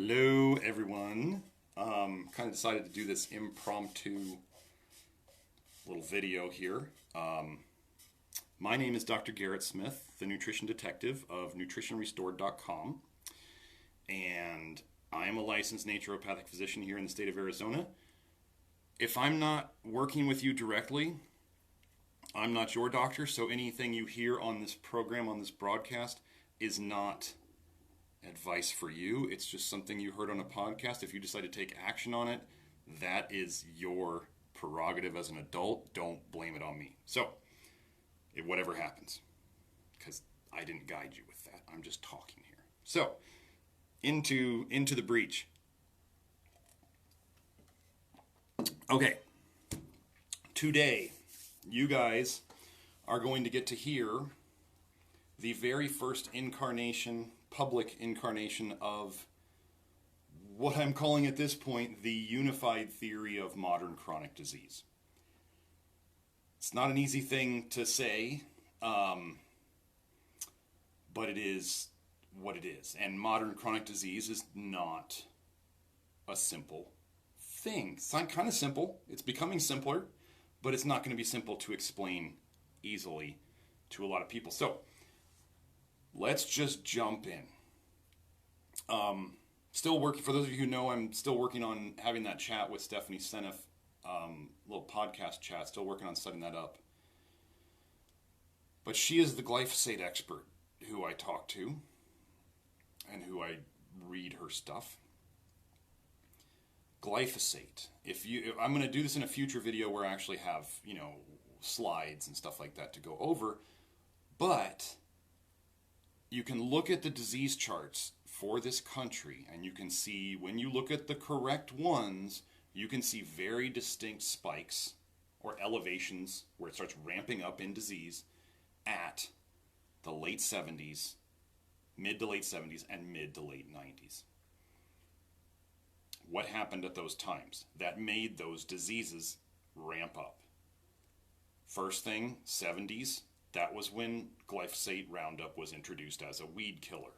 Hello, everyone. Kind of decided to do this impromptu little video here. My name is Dr. Garrett Smith, the nutrition detective of nutritionrestored.com, and I am a licensed naturopathic physician here in the state of Arizona. If I'm not working with you directly, I'm not your doctor, so anything you hear on this program, on this broadcast, is not advice for you. It's just something you heard on a podcast. If you decide to take action on it, that is your prerogative as an adult. Don't blame it on me. So, whatever happens, because I didn't guide you with that. I'm just talking here. So, into the breach. Okay. Today, you guys are going to get to hear the very first public incarnation of what I'm calling at this point the unified theory of modern chronic disease. It's not an easy thing to say, but it is what it is. And modern chronic disease is not a simple thing. It's kind of simple. It's becoming simpler, but it's not going to be simple to explain easily to a lot of people. So, let's just jump in. Still working, for those of you who know, I'm still working on having that chat with Stephanie Seneff, little podcast chat, still working on setting that up. But she is the glyphosate expert who I talk to and who I read her stuff. Glyphosate. I'm going to do this in a future video where I actually have, slides and stuff like that to go over, but you can look at the disease charts for this country, and you can see, when you look at the correct ones, you can see very distinct spikes or elevations where it starts ramping up in disease at the late 70s, mid to late 70s, and mid to late 90s. What happened at those times that made those diseases ramp up? First thing, 70s. That was when glyphosate Roundup was introduced as a weed killer.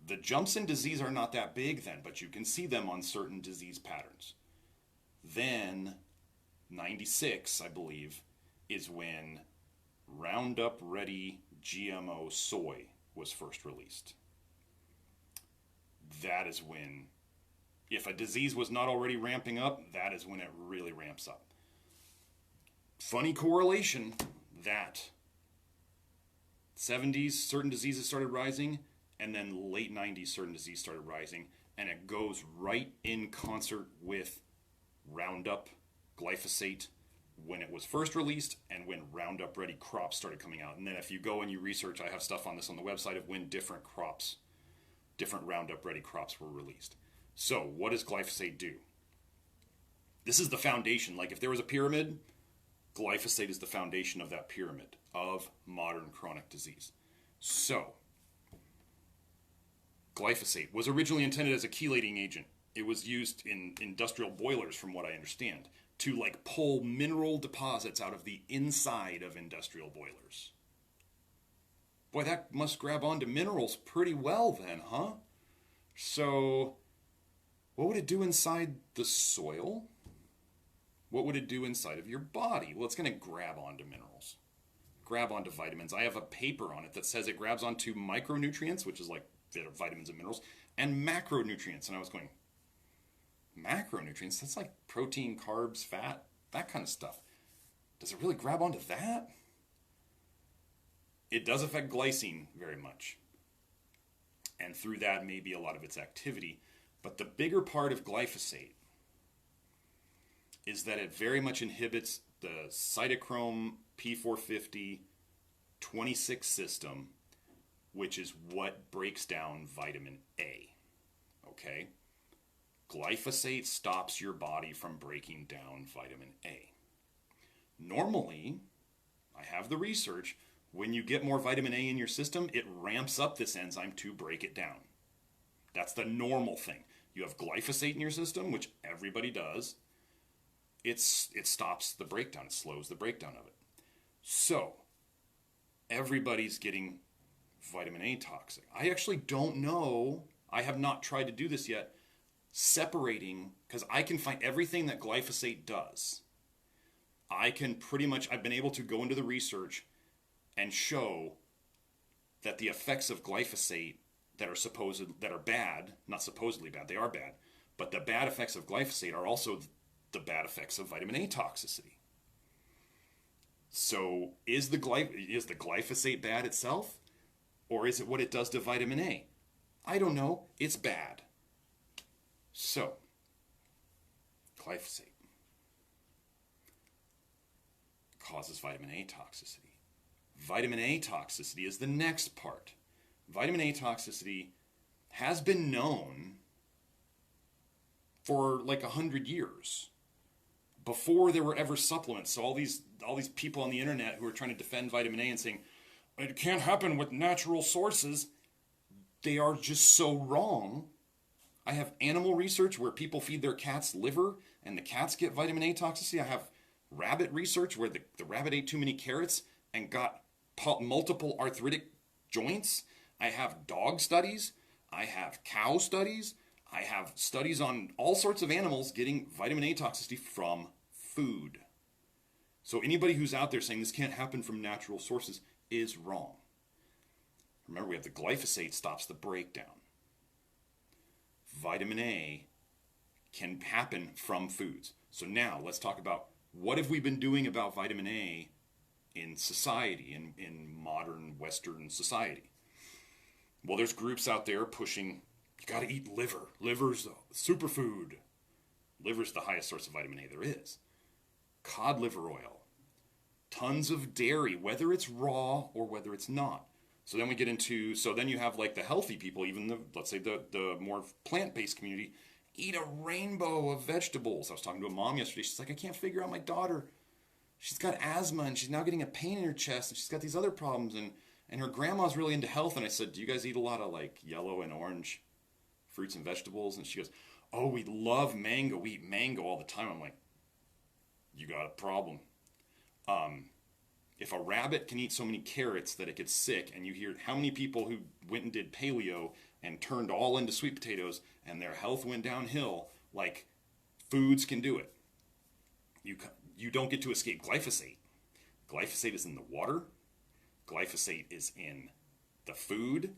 The jumps in disease are not that big then, but you can see them on certain disease patterns. Then, 96, I believe, is when Roundup Ready GMO soy was first released. That is when, if a disease was not already ramping up, that is when it really ramps up. Funny correlation, that 70s, certain diseases started rising, and then late 90s, certain disease started rising, and it goes right in concert with Roundup, glyphosate, when it was first released, and when Roundup Ready crops started coming out. And then if you go and you research, I have stuff on this on the website of when different Roundup Ready crops were released. So, what does glyphosate do? This is the foundation. Like, if there was a pyramid, glyphosate is the foundation of that pyramid of modern chronic disease. So, glyphosate was originally intended as a chelating agent. It was used in industrial boilers, from what I understand, to pull mineral deposits out of the inside of industrial boilers. Boy, that must grab onto minerals pretty well then, huh? So, what would it do inside the soil? What would it do inside of your body? Well, it's going to grab onto minerals, grab onto vitamins. I have a paper on it that says it grabs onto micronutrients, which is like vitamins and minerals, and macronutrients. And I was going, macronutrients? That's like protein, carbs, fat, that kind of stuff. Does it really grab onto that? It does affect glycine very much. And through that, maybe a lot of its activity. But the bigger part of glyphosate is that it very much inhibits the cytochrome P450 26 system, which is what breaks down vitamin A. Okay? Glyphosate stops your body from breaking down vitamin A. Normally, I have the research, when you get more vitamin A in your system, it ramps up this enzyme to break it down. That's the normal thing. You have glyphosate in your system, which everybody does. It stops the breakdown. It slows the breakdown of it. So, everybody's getting vitamin A toxic. I actually don't know I have not tried to do this yet, separating, because I can find everything that glyphosate does. I can pretty much, I've been able to go into the research and show that the effects of glyphosate that are bad, not supposedly bad, they are bad, but the bad effects of glyphosate are also the bad effects of vitamin A toxicity. So is the glyphosate bad itself? Or is it what it does to vitamin A? I don't know. It's bad. So, glyphosate causes vitamin A toxicity. Vitamin A toxicity is the next part. Vitamin A toxicity has been known for like 100 years before there were ever supplements. So all these people on the internet who are trying to defend vitamin A and saying it can't happen with natural sources, they are just so wrong. I have animal research where people feed their cats liver and the cats get vitamin A toxicity. I have rabbit research where the rabbit ate too many carrots and got multiple arthritic joints. I have dog studies. I have cow studies. I have studies on all sorts of animals getting vitamin A toxicity from food. So anybody who's out there saying this can't happen from natural sources is wrong. Remember, we have the glyphosate stops the breakdown. Vitamin A can happen from foods. So now let's talk about what have we been doing about vitamin A in society, in modern Western society. Well, there's groups out there pushing, you got to eat liver. Liver's a superfood. Liver's the highest source of vitamin A there is. Cod liver oil. Tons of dairy, whether it's raw or whether it's not. So then we get into, so then you have like the healthy people, even the, let's say the more plant-based community, eat a rainbow of vegetables. I was talking to a mom yesterday. She's like, I can't figure out my daughter. She's got asthma and she's now getting a pain in her chest and she's got these other problems and her grandma's really into health. And I said, do you guys eat a lot of like yellow and orange fruits and vegetables? And she goes, oh, we love mango. We eat mango all the time. I'm like, you got a problem. If a rabbit can eat so many carrots that it gets sick, and you hear how many people who went and did paleo and turned all into sweet potatoes and their health went downhill, like foods can do it. You don't get to escape glyphosate. Glyphosate is in the water. Glyphosate is in the food.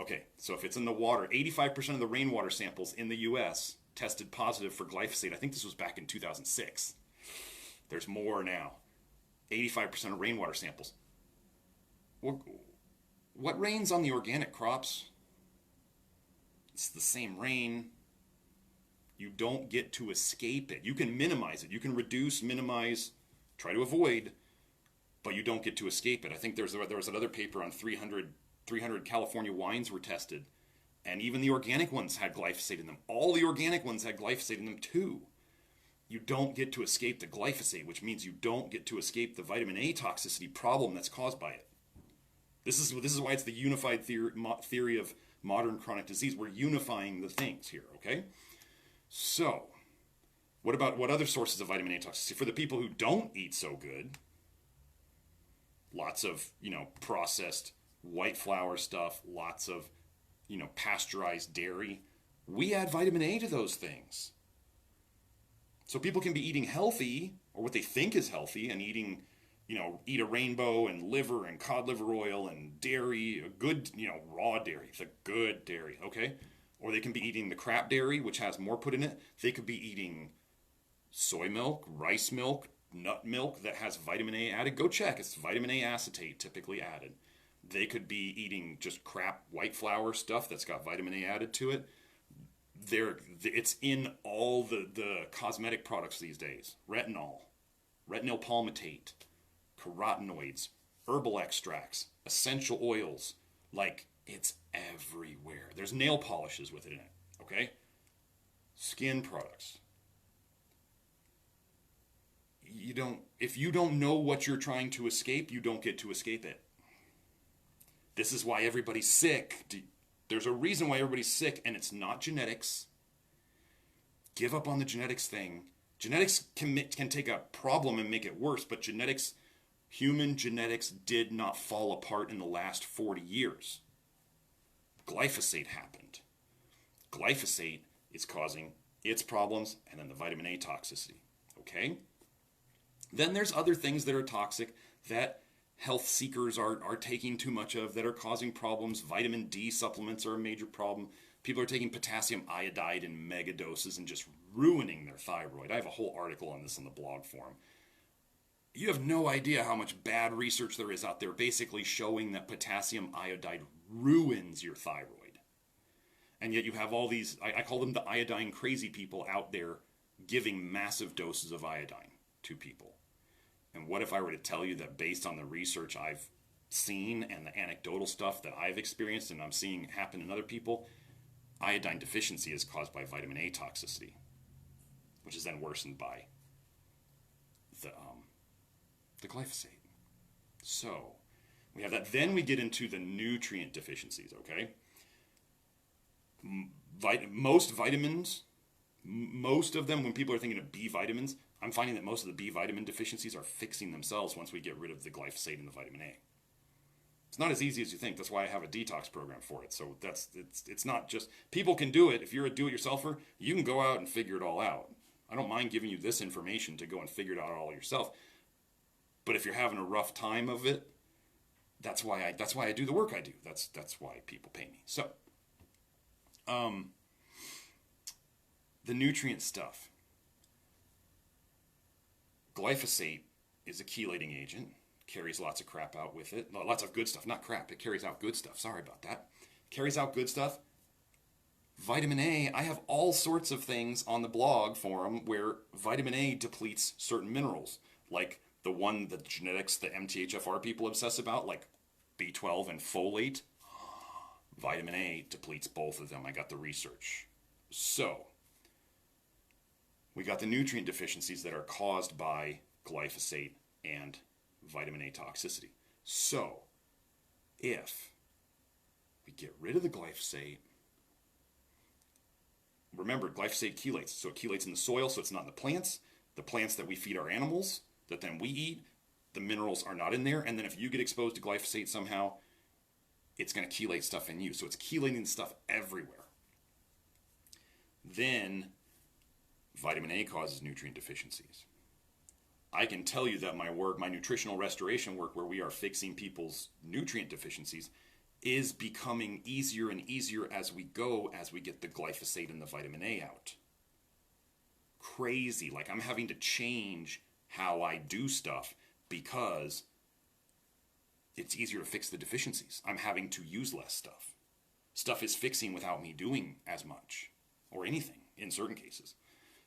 Okay, so if it's in the water, 85% of the rainwater samples in the U.S. tested positive for glyphosate. I think this was back in 2006. There's more now. 85% of rainwater samples. What rains on the organic crops? It's the same rain. You don't get to escape it. You can minimize it. You can reduce, minimize, try to avoid, but you don't get to escape it. I think there was another paper on 300 California wines were tested, and even the organic ones had glyphosate in them. All the organic ones had glyphosate in them too. You don't get to escape the glyphosate, which means you don't get to escape the vitamin A toxicity problem that's caused by it. This is why it's the unified theory of modern chronic disease. We're unifying the things here, okay? So, what other sources of vitamin A toxicity? For the people who don't eat so good, lots of, processed white flour stuff, lots of, pasteurized dairy. We add vitamin A to those things. So people can be eating healthy, or what they think is healthy, and eating, eat a rainbow and liver and cod liver oil and dairy, a good, raw dairy, the good dairy, okay? Or they can be eating the crap dairy, which has more put in it. They could be eating soy milk, rice milk, nut milk that has vitamin A added. Go check, it's vitamin A acetate typically added. They could be eating just crap white flour stuff that's got vitamin A added to it. It's in all the cosmetic products these days. Retinol palmitate, carotenoids, herbal extracts, essential oils. Like, it's everywhere. There's nail polishes with it in it, okay? Skin products. If you don't know what you're trying to escape, you don't get to escape it. This is why everybody's sick. There's a reason why everybody's sick, and it's not genetics. Give up on the genetics thing. Genetics can take a problem and make it worse, but human genetics did not fall apart in the last 40 years. Glyphosate happened. glyphosate is causing its problems, and then the vitamin A toxicity. Okay? Then there's other things that are toxic that health seekers are taking too much of that are causing problems. Vitamin D supplements are a major problem. People are taking potassium iodide in mega doses and just ruining their thyroid. I have a whole article on this on the blog forum. You have no idea how much bad research there is out there basically showing that potassium iodide ruins your thyroid. And yet you have all these, I call them the iodine crazy people out there giving massive doses of iodine to people. And what if I were to tell you that based on the research I've seen and the anecdotal stuff that I've experienced and I'm seeing happen in other people, iodine deficiency is caused by vitamin A toxicity, which is then worsened by the glyphosate. So we have that. Then we get into the nutrient deficiencies, okay? Most vitamins, most of them, when people are thinking of B vitamins, I'm finding that most of the B vitamin deficiencies are fixing themselves once we get rid of the glyphosate and the vitamin A. It's not as easy as you think. That's why I have a detox program for it. So it's not just, people can do it. If you're a do-it-yourselfer, you can go out and figure it all out. I don't mind giving you this information to go and figure it out all yourself. But if you're having a rough time of it, that's why I do the work I do. That's why people pay me. So, the nutrient stuff. Glyphosate is a chelating agent. Carries lots of crap out with it. No, lots of good stuff. Not crap. It carries out good stuff. Sorry about that. Carries out good stuff. Vitamin A, I have all sorts of things on the blog forum where vitamin A depletes certain minerals. Like the one, the genetics, the MTHFR people obsess about, like B12 and folate. Vitamin A depletes both of them. I got the research. So, we got the nutrient deficiencies that are caused by glyphosate and vitamin A toxicity. So, if we get rid of the glyphosate, remember glyphosate chelates. So it chelates in the soil, so it's not in the plants. The plants that we feed our animals, that then we eat, the minerals are not in there. And then if you get exposed to glyphosate somehow, it's going to chelate stuff in you. So it's chelating stuff everywhere. Then vitamin A causes nutrient deficiencies. I can tell you that my work, my nutritional restoration work, where we are fixing people's nutrient deficiencies, is becoming easier and easier as we go, as we get the glyphosate and the vitamin A out. Crazy. Like, I'm having to change how I do stuff because it's easier to fix the deficiencies. I'm having to use less stuff. Stuff is fixing without me doing as much or anything in certain cases.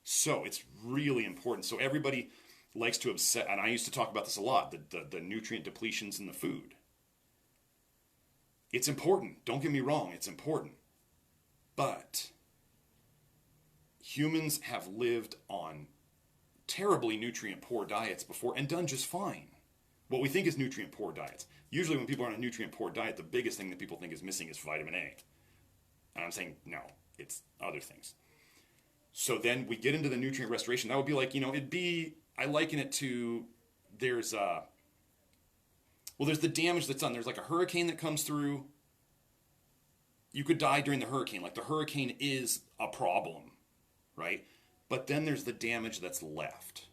So it's really important. So everybody likes to obsess, and I used to talk about this a lot, the nutrient depletions in the food. It's important. Don't get me wrong. It's important. But humans have lived on terribly nutrient poor diets before and done just fine. What we think is nutrient poor diets. Usually when people are on a nutrient poor diet, the biggest thing that people think is missing is vitamin A. And I'm saying, no, it's other things. So then we get into the nutrient restoration. That would be like, I liken it to, there's the damage that's done. There's like a hurricane that comes through. You could die during the hurricane. Like, the hurricane is a problem, right? But then there's the damage that's left.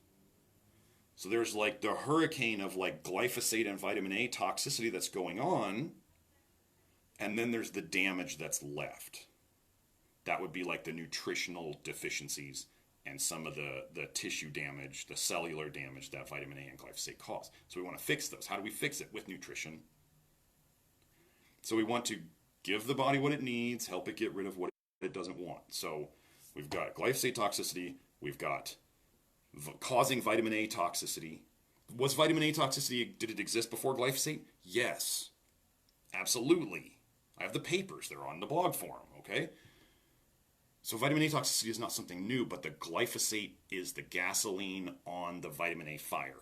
So there's like the hurricane of like glyphosate and vitamin A toxicity that's going on. And then there's the damage that's left. That would be like the nutritional deficiencies and some of the tissue damage, the cellular damage that vitamin A and glyphosate cause. So we want to fix those. How do we fix it? With nutrition. So we want to give the body what it needs, help it get rid of what it doesn't want. So we've got glyphosate toxicity, we've got causing vitamin A toxicity. Was vitamin A toxicity, did it exist before glyphosate? Yes, absolutely. I have the papers, they're on the blog forum, okay? So vitamin A toxicity is not something new, but the glyphosate is the gasoline on the vitamin A fire,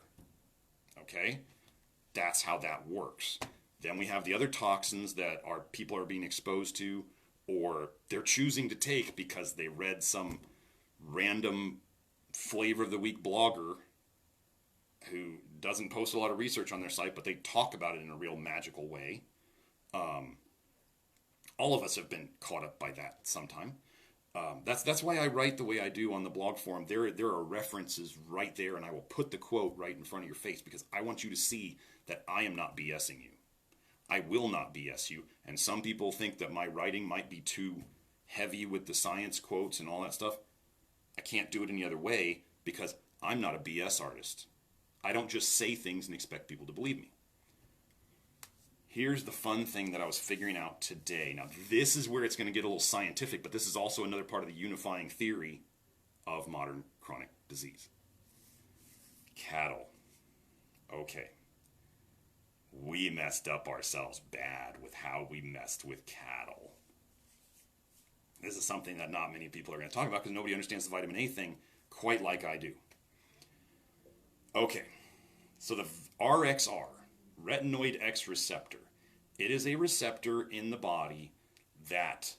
okay? That's how that works. Then we have the other toxins that people are being exposed to, or they're choosing to take because they read some random flavor of the week blogger who doesn't post a lot of research on their site, but they talk about it in a real magical way. All of us have been caught up by that sometime. That's why I write the way I do on the blog forum. There are references right there, and I will put the quote right in front of your face because I want you to see that I am not BSing you. I will not BS you. And some people think that my writing might be too heavy with the science quotes and all that stuff. I can't do it any other way because I'm not a BS artist. I don't just say things and expect people to believe me. Here's the fun thing that I was figuring out today. Now, this is where it's going to get a little scientific, but this is also another part of the unifying theory of modern chronic disease. Cattle. Okay. We messed up ourselves bad with how we messed with cattle. This is something that not many people are going to talk about because nobody understands the vitamin A thing quite like I do. Okay. So the RXR, retinoid X receptor. It is a receptor in the body that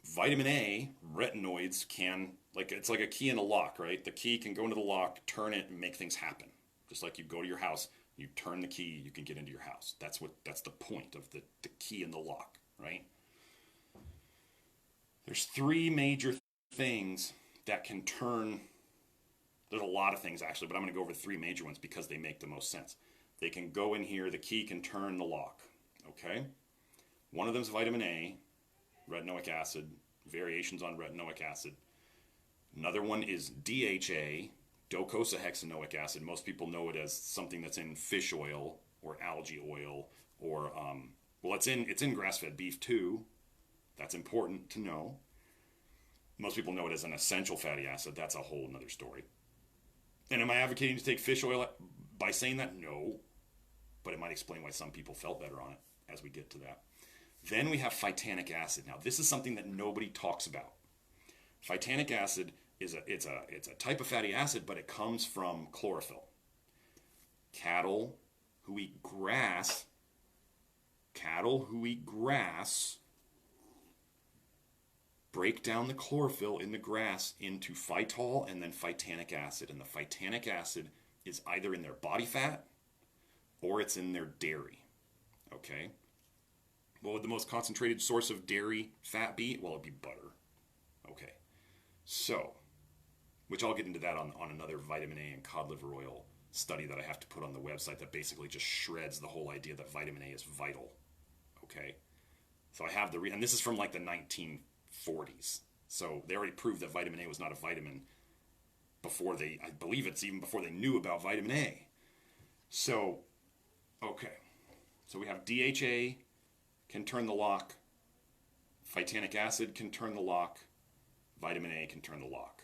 vitamin A, retinoids can, it's like a key in a lock, right? The key can go into the lock, turn it, and make things happen. Just like you go to your house, you turn the key, you can get into your house. That's the point of the key in the lock, right? There's three major things that can turn. There's a lot of things actually, but I'm going to go over three major ones because they make the most sense. They can go in here, the key can turn the lock, okay? One of them is vitamin A, retinoic acid, variations on retinoic acid. Another one is DHA, docosahexaenoic acid. Most people know it as something that's in fish oil or algae oil or, it's in grass-fed beef too. That's important to know. Most people know it as an essential fatty acid. That's a whole nother story. And am I advocating to take fish oil by saying that? No. But it might explain why some people felt better on it as we get to that. Then we have phytanic acid. Now, this is something that nobody talks about. Phytanic acid is it's a type of fatty acid, but it comes from chlorophyll. Cattle who eat grass break down the chlorophyll in the grass into phytol and then phytanic acid. And the phytanic acid is either in their body fat or it's in their dairy. Okay? What would the most concentrated source of dairy fat be? Well, it'd be butter. Okay. So, which I'll get into that on another vitamin A and cod liver oil study that I have to put on the website that basically just shreds the whole idea that vitamin A is vital. Okay? So I have and this is from like the 1940s. So they already proved that vitamin A was not a vitamin before I believe it's even before they knew about vitamin A. So, okay. So we have DHA can turn the lock, phytanic acid can turn the lock, vitamin A can turn the lock.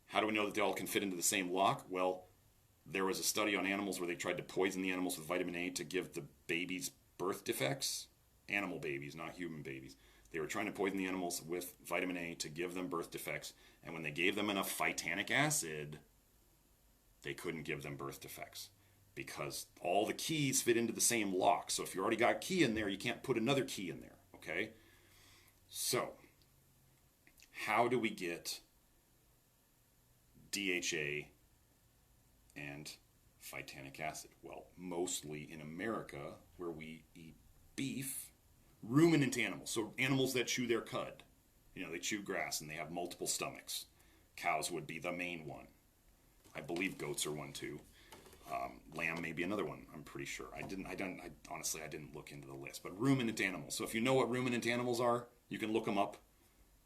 How do we know that they all can fit into the same lock? Well, there was a study on animals where they tried to poison the animals with vitamin A to give the babies birth defects. Animal babies, not human babies. They were trying to poison the animals with vitamin A to give them birth defects. And when they gave them enough phytanic acid, they couldn't give them birth defects because all the keys fit into the same lock. So if you already got a key in there, you can't put another key in there, okay? So, how do we get DHA and phytanic acid? Well, mostly in America, where we eat beef, ruminant animals, so animals that chew their cud. They chew grass and they have multiple stomachs. Cows would be the main one. I believe goats are one too. Lamb may be another one, I'm pretty sure. Honestly, I didn't look into the list. But ruminant animals. So if you know what ruminant animals are, you can look them up.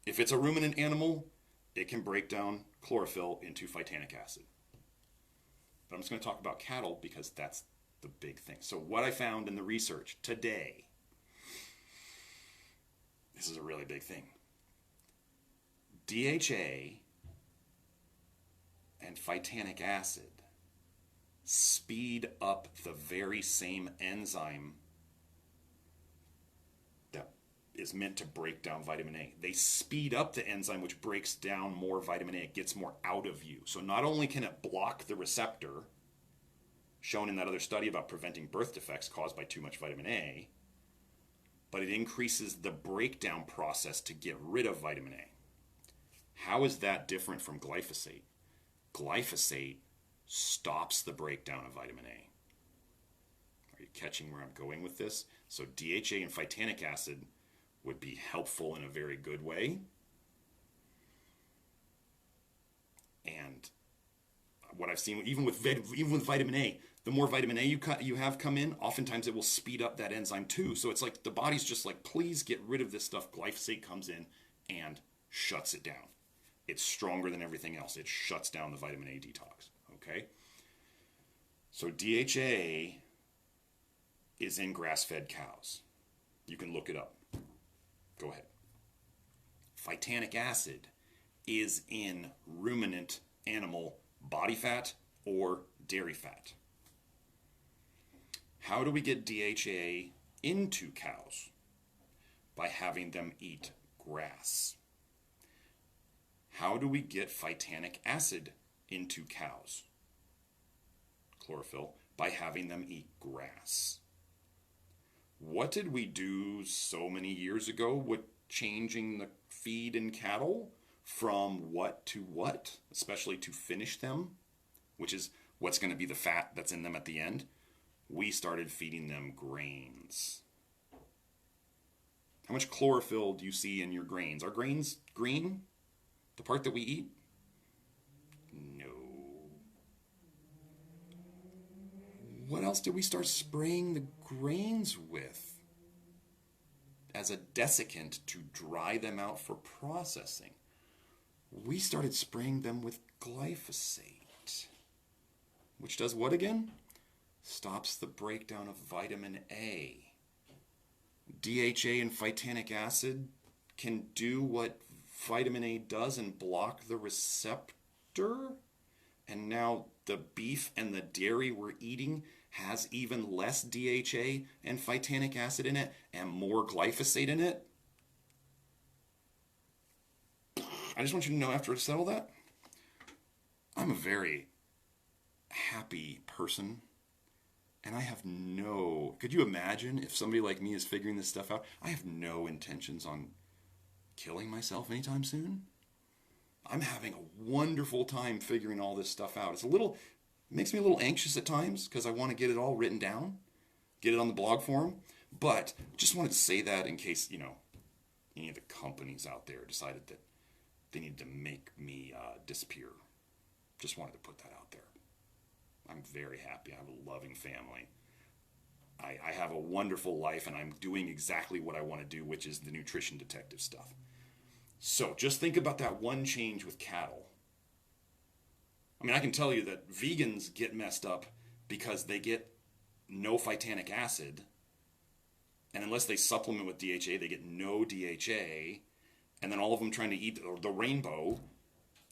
If it's a ruminant animal, it can break down chlorophyll into phytanic acid. But I'm just going to talk about cattle because that's the big thing. So what I found in the research today, this is a really big thing. DHA and phytanic acid speed up the very same enzyme that is meant to break down vitamin A. They speed up the enzyme which breaks down more vitamin A. It gets more out of you. So not only can it block the receptor, shown in that other study about preventing birth defects caused by too much vitamin A, but it increases the breakdown process to get rid of vitamin A. How is that different from glyphosate? Glyphosate stops the breakdown of vitamin A. Are you catching where I'm going with this? So DHA and phytanic acid would be helpful in a very good way. And what I've seen, even with vitamin A, the more vitamin A you have come in, oftentimes it will speed up that enzyme too. So it's like the body's just like, please get rid of this stuff. Glyphosate comes in and shuts it down. It's stronger than everything else. It shuts down the vitamin A detox. Okay? So DHA is in grass-fed cows. You can look it up. Go ahead. Phytanic acid is in ruminant animal body fat or dairy fat. How do we get DHA into cows? By having them eat grass. How do we get phytanic acid into cows? Chlorophyll. By having them eat grass. What did we do so many years ago with changing the feed in cattle from what to what, especially to finish them, which is what's going to be the fat that's in them at the end? We started feeding them grains. How much chlorophyll do you see in your grains? Are grains green? The part that we eat? No. What else did we start spraying the grains with as a desiccant to dry them out for processing? We started spraying them with glyphosate, which does what again? Stops the breakdown of vitamin A. DHA and phytanic acid can do what vitamin A does and block the receptor. And now the beef and the dairy we're eating has even less DHA and phytanic acid in it and more glyphosate in it. I just want you to know, after I settle that, I'm a very happy person. And I have no... Could you imagine if somebody like me is figuring this stuff out? I have no intentions on killing myself anytime soon. I'm having a wonderful time figuring all this stuff out. It makes me a little anxious at times because I want to get it all written down, get it on the blog form. But just wanted to say that in case, any of the companies out there decided that they needed to make me disappear. Just wanted to put that out there. I'm very happy. I have a loving family. I have a wonderful life, and I'm doing exactly what I want to do, which is the nutrition detective stuff. So just think about that one change with cattle. I mean, I can tell you that vegans get messed up because they get no phytanic acid, and unless they supplement with DHA, they get no DHA, and then all of them trying to eat the rainbow,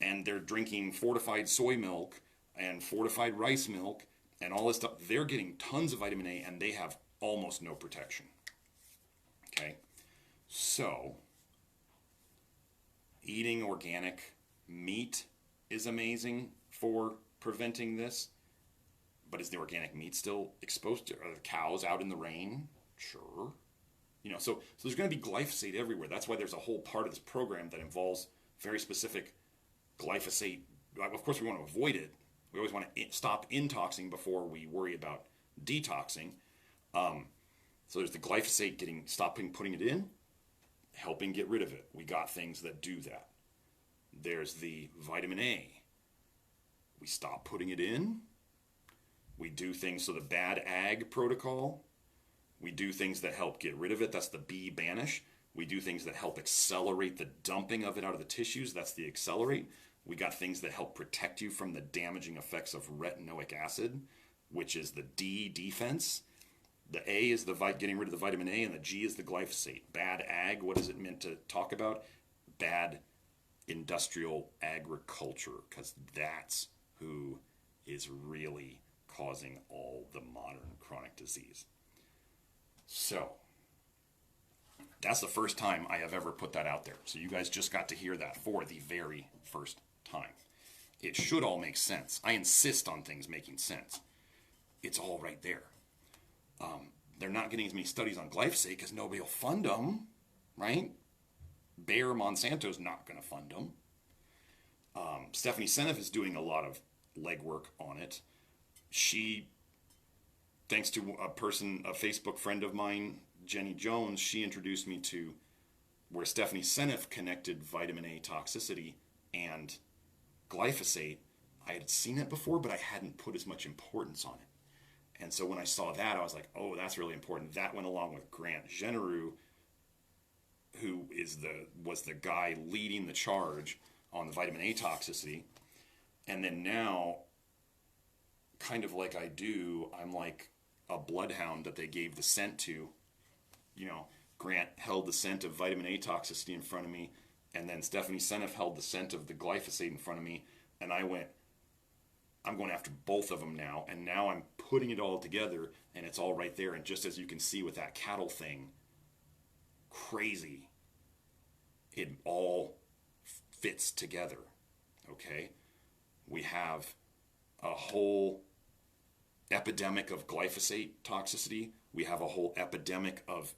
and they're drinking fortified soy milk and fortified rice milk and all this stuff. They're getting tons of vitamin A and they have almost no protection. Okay? So, eating organic meat is amazing for preventing this. But is the organic meat still exposed to are the cows out in the rain? Sure. So there's going to be glyphosate everywhere. That's why there's a whole part of this program that involves very specific glyphosate. Of course, we want to avoid it. We always want to stop intoxing before we worry about detoxing. So there's the glyphosate stopping putting it in, helping get rid of it. We got things that do that. There's the vitamin A. We stop putting it in. We do things, so the bad ag protocol. We do things that help get rid of it. That's the B banish. We do things that help accelerate the dumping of it out of the tissues. That's the accelerate. We got things that help protect you from the damaging effects of retinoic acid, which is the D defense. The A is the getting rid of the vitamin A, and the G is the glyphosate. Bad ag, what is it meant to talk about? Bad industrial agriculture, because that's who is really causing all the modern chronic disease. So, that's the first time I have ever put that out there. So you guys just got to hear that for the very first time. It should all make sense. I insist on things making sense. It's all right there. They're not getting as many studies on glyphosate because nobody will fund them, right? Bayer Monsanto's not going to fund them. Stephanie Seneff is doing a lot of legwork on it. She, thanks to a Facebook friend of mine, Jenny Jones, she introduced me to where Stephanie Seneff connected vitamin A toxicity and glyphosate, I had seen it before, but I hadn't put as much importance on it. And so when I saw that, I was like, oh, that's really important. That went along with Grant Genereux, who was the guy leading the charge on the vitamin A toxicity. And then now, kind of like I do, I'm like a bloodhound that they gave the scent to. You know, Grant held the scent of vitamin A toxicity in front of me, and then Stephanie Seneff held the scent of the glyphosate in front of me, and I'm going after both of them now, and now I'm putting it all together, and it's all right there. And just as you can see with that cattle thing, crazy, it all fits together, okay? We have a whole epidemic of glyphosate toxicity. We have a whole epidemic of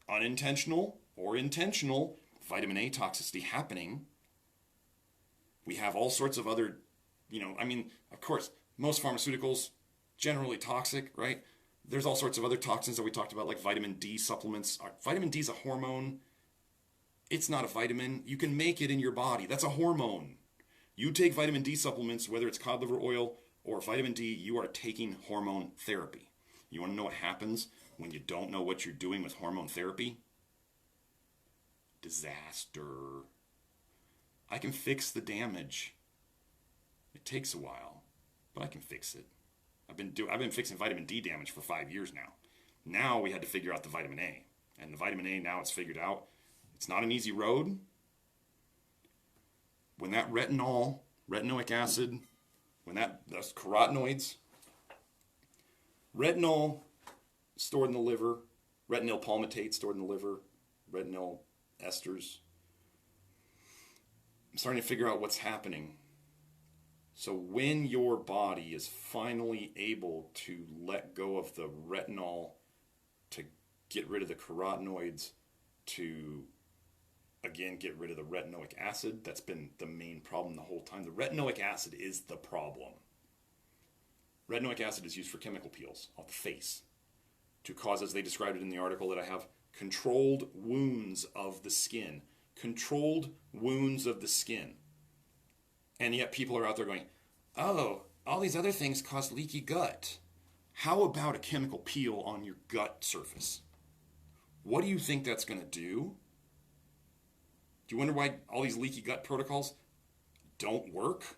unintentional or intentional vitamin A toxicity happening. We have all sorts of other, of course, most pharmaceuticals, generally toxic, right? There's all sorts of other toxins that we talked about, like vitamin D supplements. Vitamin D is a hormone. It's not a vitamin. You can make it in your body. That's a hormone. You take vitamin D supplements, whether it's cod liver oil or vitamin D, you are taking hormone therapy. You want to know what happens when you don't know what you're doing with hormone therapy? Disaster. I can fix the damage. It takes a while, but I can fix it. I've been fixing vitamin D damage for 5 years now. Now we had to figure out the vitamin A. And the vitamin A, now it's figured out. It's not an easy road. When that retinoic acid, those carotenoids, retinol stored in the liver, retinol palmitate stored in the liver, retinol esters. I'm starting to figure out what's happening. So when your body is finally able to let go of the retinol to get rid of the carotenoids, to again get rid of the retinoic acid, that's been the main problem the whole time. The retinoic acid is the problem. Retinoic acid is used for chemical peels off the face to cause, as they described it in the article that I have, controlled wounds of the skin. Controlled wounds of the skin. And yet people are out there going, oh, all these other things cause leaky gut. How about a chemical peel on your gut surface? What do you think that's going to do? Do you wonder why all these leaky gut protocols don't work?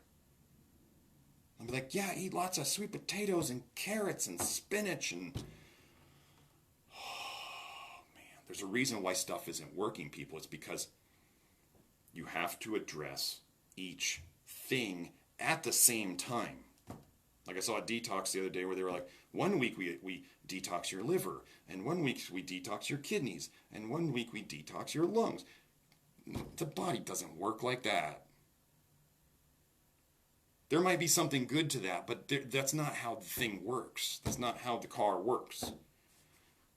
I'll be like, yeah, eat lots of sweet potatoes and carrots and spinach and... Oh, man. There's a reason why stuff isn't working, people. It's because you have to address each thing at the same time. Like I saw a detox the other day where they were like, 1 week we detox your liver, and 1 week we detox your kidneys, and 1 week we detox your lungs. The body doesn't work like that. There might be something good to that, but that's not how the thing works. That's not how the car works.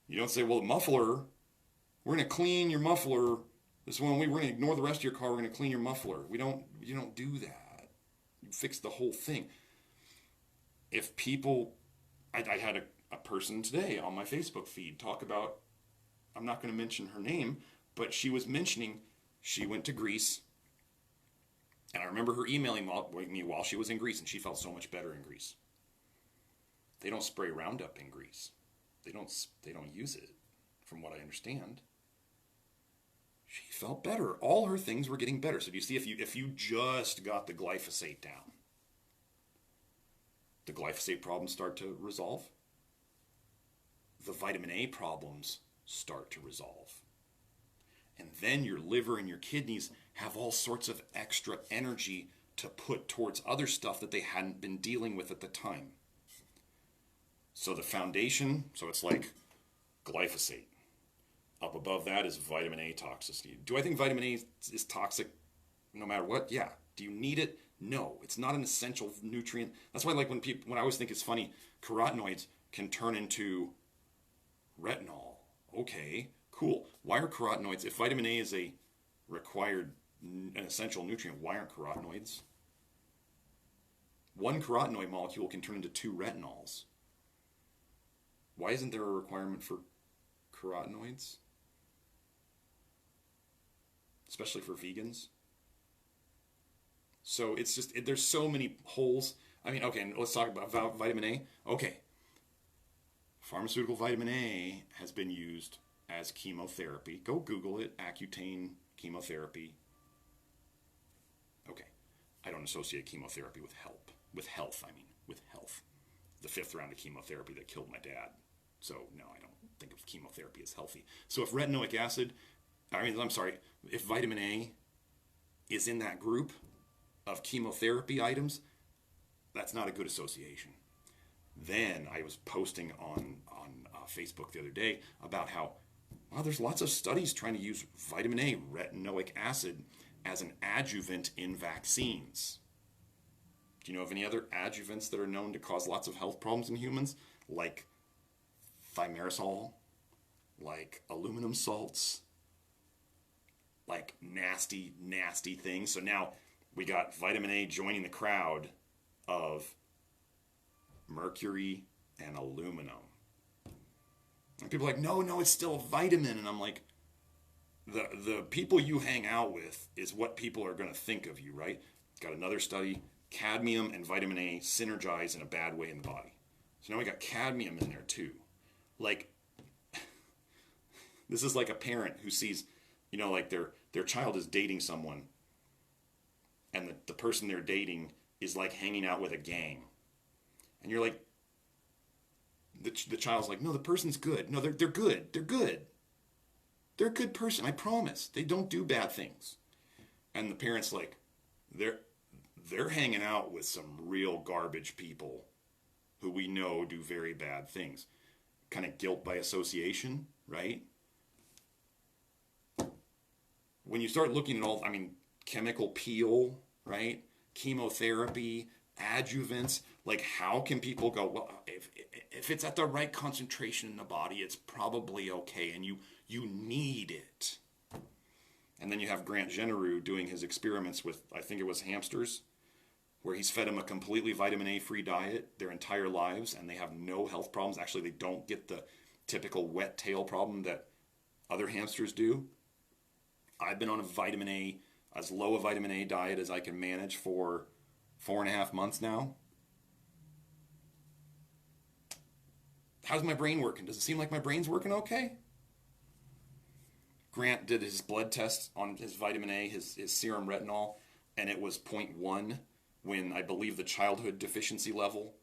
You don't say, well, the muffler, we're going to clean your muffler. We're going to ignore the rest of your car. We're going to clean your muffler. You don't do that. You fix the whole thing. If people, I had a person today on my Facebook feed talk about, I'm not going to mention her name, but she was mentioning she went to Greece. And I remember her emailing me while she was in Greece, and she felt so much better in Greece. They don't spray Roundup in Greece. They don't use it, from what I understand. She felt better. All her things were getting better. So do you see, if you just got the glyphosate down, the glyphosate problems start to resolve. The vitamin A problems start to resolve. And then your liver and your kidneys have all sorts of extra energy to put towards other stuff that they hadn't been dealing with at the time. So the foundation, so it's like glyphosate. Up above that is vitamin A toxicity. Do I think vitamin A is toxic no matter what? Yeah. Do you need it? No. It's not an essential nutrient. That's why, like, when I always think it's funny, carotenoids can turn into retinol. Okay, cool. Why are carotenoids, if vitamin A is an essential nutrient, why aren't carotenoids? One carotenoid molecule can turn into 2 retinols. Why isn't there a requirement for carotenoids? especially for vegans. So it's just, there's so many holes. I mean, okay, let's talk about vitamin A. Okay. Pharmaceutical vitamin A has been used as chemotherapy. Go Google it, Accutane chemotherapy. Okay. I don't associate chemotherapy with health. The 5th round of chemotherapy that killed my dad. So, no, I don't think of chemotherapy as healthy. So if if vitamin A is in that group of chemotherapy items, that's not a good association. Then I was posting on Facebook the other day about how, wow, there's lots of studies trying to use vitamin A, retinoic acid, as an adjuvant in vaccines. Do you know of any other adjuvants that are known to cause lots of health problems in humans? Like thimerosal, like aluminum salts, like nasty, nasty things. So now we got vitamin A joining the crowd of mercury and aluminum. And people are like, no, it's still a vitamin. And I'm like, the people you hang out with is what people are going to think of you, right? Got another study, cadmium and vitamin A synergize in a bad way in the body. So now we got cadmium in there too. Like, this is like a parent who sees, like their child is dating someone, and the person they're dating is like hanging out with a gang. And you're like, the child's like, no, the person's good. No, they're good. They're good. They're a good person, I promise. They don't do bad things. And the parent's like, they're hanging out with some real garbage people who we know do very bad things. Kind of guilt by association, right? When you start looking at all, chemical peel, right? Chemotherapy, adjuvants, like how can people go, well, if it's at the right concentration in the body, it's probably okay, and you need it. And then you have Grant Genereux doing his experiments with, I think it was hamsters, where he's fed them a completely vitamin A free diet their entire lives, and they have no health problems. Actually, they don't get the typical wet tail problem that other hamsters do. I've been on as low a vitamin A diet as I can manage for 4.5 months now. How's my brain working? Does it seem like my brain's working okay? Grant did his blood test on his vitamin A, his serum retinol, and it was 0.1 when I believe the childhood deficiency level,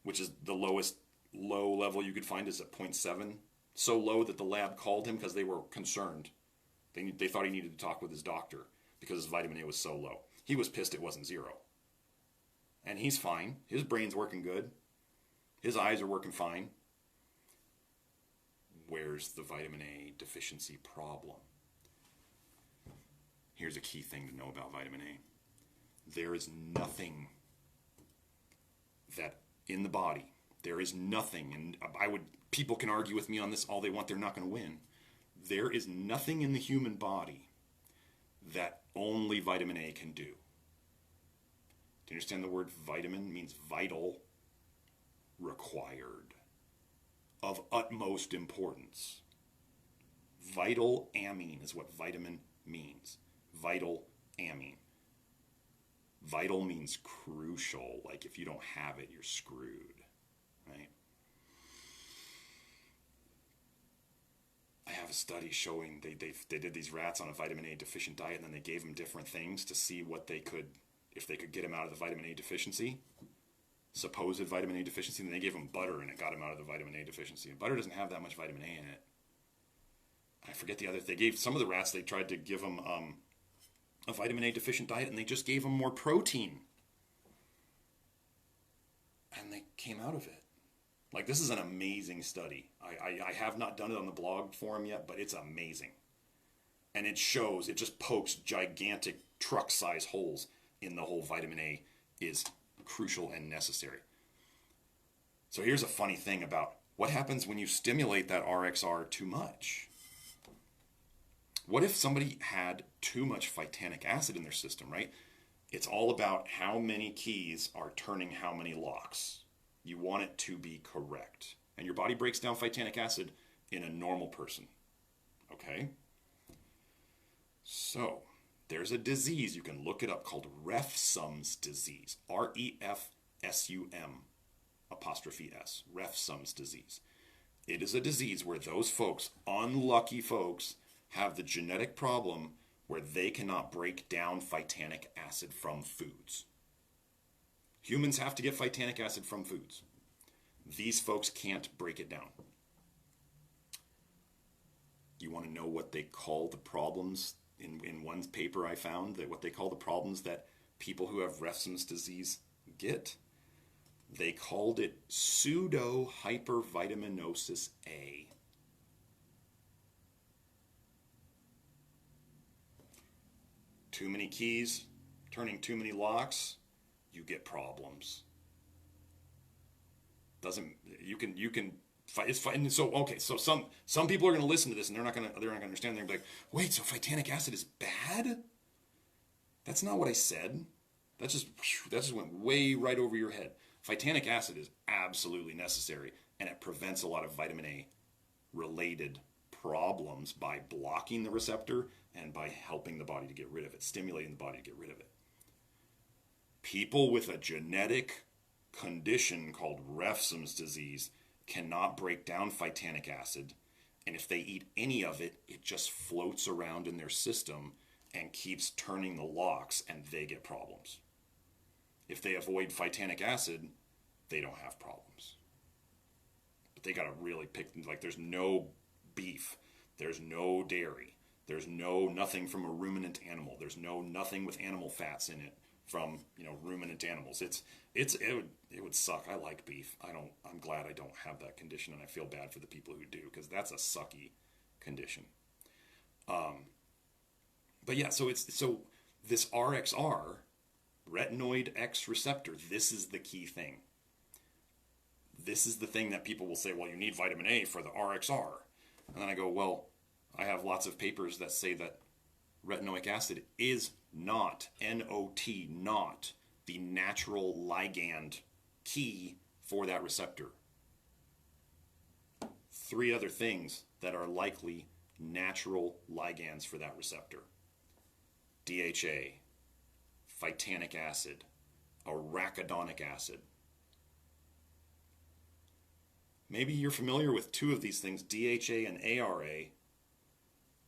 which is the lowest low level you could find, is at 0.7. So low that the lab called him because they were concerned. They thought he needed to talk with his doctor because his vitamin A was so low. He was pissed it wasn't 0. And he's fine. His brain's working good. His eyes are working fine. Where's the vitamin A deficiency problem? Here's a key thing to know about vitamin A. There is nothing that in the body, there is nothing, and people can argue with me on this all they want, they're not going to win. There is nothing in the human body that only vitamin A can do. Do you understand the word vitamin means vital, required, of utmost importance. Vital amine is what vitamin means. Vital amine. Vital means crucial, like if you don't have it, you're screwed, right? I have a study showing they did these rats on a vitamin A deficient diet, and then they gave them different things to see if they could get them out of the vitamin A deficiency, supposed vitamin A deficiency, and then they gave them butter, and it got them out of the vitamin A deficiency. And butter doesn't have that much vitamin A in it. I forget the other. They gave some of the rats, they tried to give them a vitamin A deficient diet, and they just gave them more protein. And they came out of it. Like, this is an amazing study. I have not done it on the blog forum yet, but it's amazing. And it just pokes gigantic truck-size holes in the whole vitamin A is crucial and necessary. So here's a funny thing about what happens when you stimulate that RXR too much. What if somebody had too much phytanic acid in their system, right? It's all about how many keys are turning how many locks. You want it to be correct. And your body breaks down phytanic acid in a normal person. Okay? So So, there's a disease, you can look it up, called Refsum's disease. R-E-F-S-U-M apostrophe S. Refsum's disease. It is a disease where those folks, unlucky folks, have the genetic problem where they cannot break down phytanic acid from foods. Humans have to get phytanic acid from foods. These folks can't break it down. You want to know what they call the problems? In one paper I found that what they call the problems that people who have Refsum's disease get? They called it pseudo-hypervitaminosis A. Too many keys, turning too many locks, you get problems. You can fight. It's fighting. So okay. So some people are going to listen to this and they're not going to understand. They're going to be like, wait, so phytanic acid is bad? That's not what I said. That just went way right over your head. Phytanic acid is absolutely necessary, and it prevents a lot of vitamin A related problems by blocking the receptor and by helping the body to get rid of it, stimulating the body to get rid of it. People with a genetic condition called Refsum's disease cannot break down phytanic acid, and if they eat any of it, it just floats around in their system and keeps turning the locks, and they get problems. If they avoid phytanic acid, they don't have problems. But they gotta really pick, like, there's no beef, there's no dairy, there's nothing from a ruminant animal, there's nothing with animal fats in it from, ruminant animals. It would suck. I like beef. I'm glad I don't have that condition, and I feel bad for the people who do, because that's a sucky condition. But yeah, so this RXR, retinoid X receptor, this is the key thing. This is the thing that people will say, well, you need vitamin A for the RXR. And then I go, well, I have lots of papers that say that retinoic acid is not, N-O-T, not the natural ligand key for that receptor. 3 other things that are likely natural ligands for that receptor: DHA, phytanic acid, arachidonic acid. Maybe you're familiar with 2 of these things, DHA and ARA,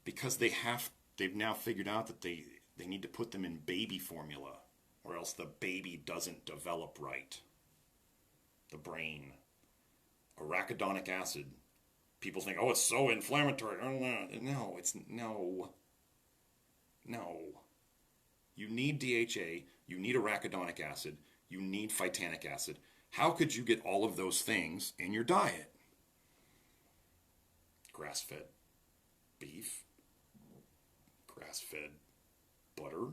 because they've now figured out that they need to put them in baby formula, or else the baby doesn't develop right. The brain. Arachidonic acid. People think, oh, it's so inflammatory. No, No. You need DHA, you need arachidonic acid, you need phytanic acid. How could you get all of those things in your diet? Grass-fed beef, grass-fed butter,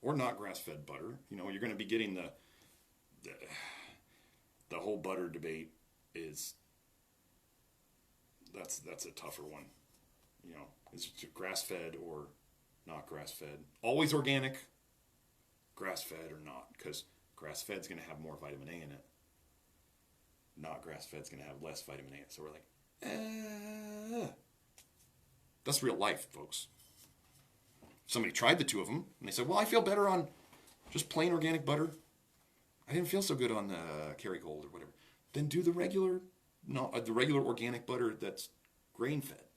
or not grass-fed butter. You're going to be getting the whole butter debate is, that's a tougher one. Is it grass-fed or not grass-fed? Always organic, grass-fed or not, because grass-fed's going to have more vitamin A in it. Not grass-fed's going to have less vitamin A in it. So we're like, that's real life, folks. Somebody tried the 2 of them, and they said, well, I feel better on just plain organic butter. I didn't feel so good on the Kerrygold or whatever. Then do the regular organic butter that's grain-fed.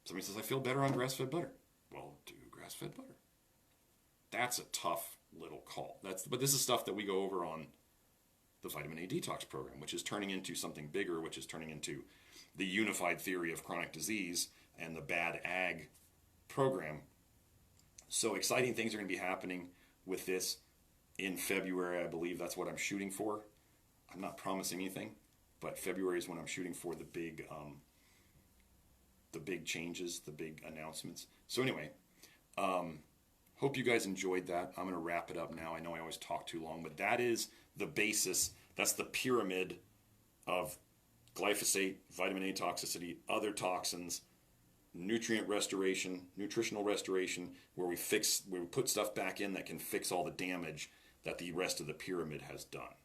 Somebody says, I feel better on grass-fed butter. Well, do grass-fed butter. That's a tough little call. But this is stuff that we go over on the vitamin A detox program, which is turning into something bigger, which is turning into the unified theory of chronic disease and the bad ag program. So exciting things are going to be happening with this in February. I believe that's what I'm shooting for. I'm not promising anything, but February is when I'm shooting for the big changes, the big announcements. So anyway, hope you guys enjoyed that. I'm going to wrap it up now. I know I always talk too long, but that is the basis. That's the pyramid of glyphosate, vitamin A toxicity, other toxins, nutrient restoration, nutritional restoration, where we put stuff back in that can fix all the damage that the rest of the pyramid has done.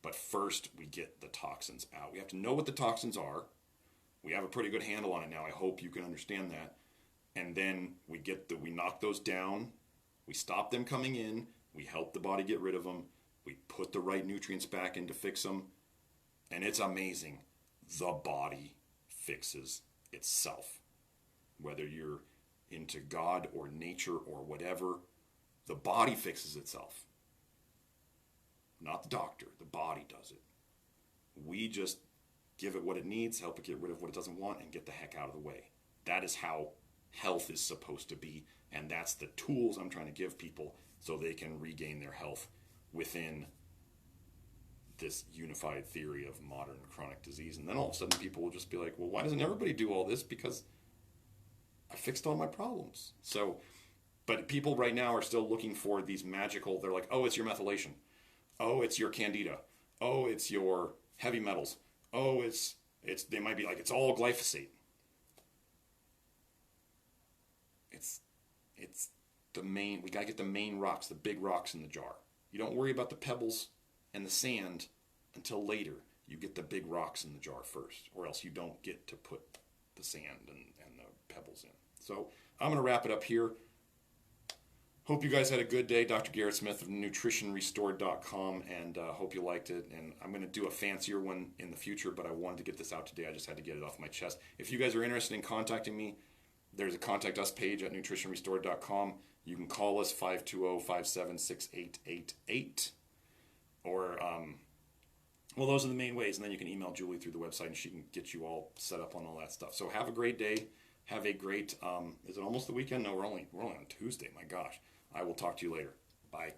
But first, we get the toxins out. We have to know what the toxins are. We have a pretty good handle on it now. I hope you can understand that. And then we knock those down, we stop them coming in, we help the body get rid of them, we put the right nutrients back in to fix them, and it's amazing. The body fixes itself. Whether you're into God or nature or whatever, the body fixes itself. Not the doctor, the body does it. We just give it what it needs, help it get rid of what it doesn't want, and get the heck out of the way. That is how health is supposed to be, and that's the tools I'm trying to give people so they can regain their health within this unified theory of modern chronic disease. And then all of a sudden people will just be like, well, why doesn't everybody do all this? Because I fixed all my problems. So, but people right now are still looking for these magical, they're like, oh, it's your methylation. Oh, it's your candida. Oh, it's your heavy metals. Oh, they might be like, it's all glyphosate. It's the main, we got to get the main rocks, the big rocks in the jar. You don't worry about the pebbles and the sand until later. You get the big rocks in the jar first, or else you don't get to put the sand and the pebbles in. So I'm going to wrap it up here. Hope you guys had a good day. Dr. Garrett Smith of nutritionrestored.com, and hope you liked it. And I'm going to do a fancier one in the future, but I wanted to get this out today. I just had to get it off my chest. If you guys are interested in contacting me, there's a contact us page at nutritionrestored.com. You can call us 520-576888. Or, well, those are the main ways. And then you can email Julie through the website, and she can get you all set up on all that stuff. So have a great day. Have a great, is it almost the weekend? No, we're only on Tuesday. My gosh. I will talk to you later. Bye.